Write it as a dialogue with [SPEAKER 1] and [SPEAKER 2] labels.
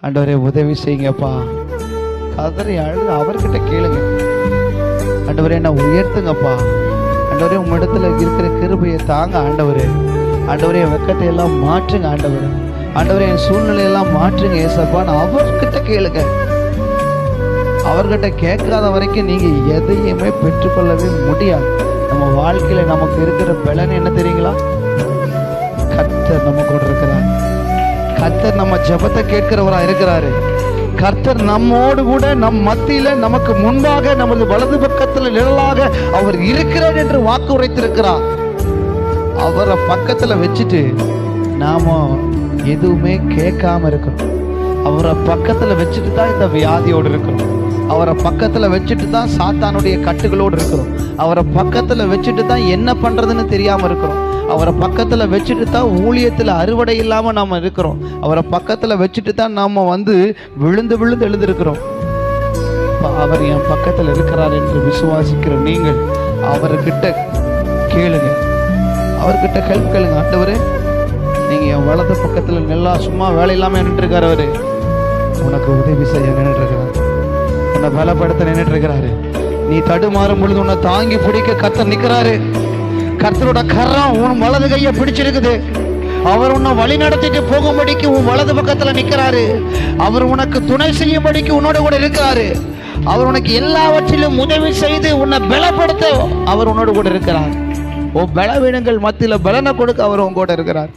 [SPEAKER 1] ஆண்டவரே உதவி செய்யுங்கப்பா. கதறி அழுது அவர்கிட்ட கேளுங்க. ஆண்டவரே என்ன உயர்த்துங்கப்பா. ஆண்டவரே உம்மிடத்துல இருக்கிற கிருபையை தாங்க ஆண்டவரே. ஆண்டவரே என் வெக்கத்தை எல்லாம் மாற்றுங்க ஆண்டவரே. ஆண்டவரே என் சூழ்நிலையெல்லாம் மாற்றுங்க ஏசப்பான்னு அவர்கிட்ட கேளுங்க. அவர்கிட்ட கேட்காத வரைக்கும் நீங்க எதையுமே பெற்றுக்கொள்ளவே முடியாது. நம்ம வாழ்க்கையில நமக்கு இருக்கிற பலன் என்ன தெரியுங்களா? கர்த்தர் நம்ம கூட இருக்கிறார். கர்த்தர் நம்ம ஜெபத்தை கேட்கிறவரா இருக்கிறாரு. கர்த்தர் நம்மோடு கூட நம் மத்தியில நமக்கு முன்பாக நமது வலது பக்கத்துல நிழலாக அவர் இருக்கிறார் என்று வாக்கு உரைத்திருக்கிறார். அவரை பக்கத்துல வச்சுட்டு நாம எதுவுமே கேட்காம இருக்கிறோம். அவரை பக்கத்துல வச்சுட்டு தான் இந்த வியாதியோடு இருக்கிறோம். அவரை பக்கத்துல வச்சுட்டு தான் சாத்தானுடைய கட்டுகளோடு இருக்கிறோம். அவரை பக்கத்துல வச்சுட்டு தான் என்ன பண்றதுன்னு தெரியாம இருக்கிறோம். அவரை பக்கத்துல வச்சுட்டு தான் ஊழியத்துல அறுவடை இல்லாம நாம இருக்கிறோம். அவரை பக்கத்துல வச்சுட்டு தான் நாம விழுந்து விழுந்து எழுந்திருக்கிறோம். அவர் என் பக்கத்துல இருக்கிறார் என்று விசுவாசிக்கிற நீங்கள் அவர்கிட்ட கேளுங்க. அவர்கிட்ட ஹெல்ப் கேளுங்க. ஆண்டவரே, நீங்க என் வலது பக்கத்துல நல்லா சும்மா வேலை இல்லாம நின்று இருக்காரு. அவரு உனக்கு உதவி செய்ய நின்று இருக்கிறார். உன்னை பலப்படுத்த நின்றுட்டு இருக்கிறாரு. நீ தடுமாறும் பொழுது உன்னை தாங்கி பிடிக்க கர்த்தர் நிற்கிறாரு. கர்த்தரோட கரம் உன் வலது கையை பிடிச்சிருக்குது. அவர் உன்னை வழி நடத்திட்டு போகும்படிக்கு உன் வலது பக்கத்துல நிற்கிறாரு. அவர் உனக்கு துணை செய்யும்படிக்கு உன்னோட கூட இருக்கிறாரு. அவர் உனக்கு எல்லாவற்றிலும் உதவி செய்து உன்னை பலப்படுத்த அவர் உன்னோட கூட இருக்கிறார். ஓ பலவீனங்கள் மத்தியில பலனை கொடுக்க அவர் உன் கூட இருக்கிறார்.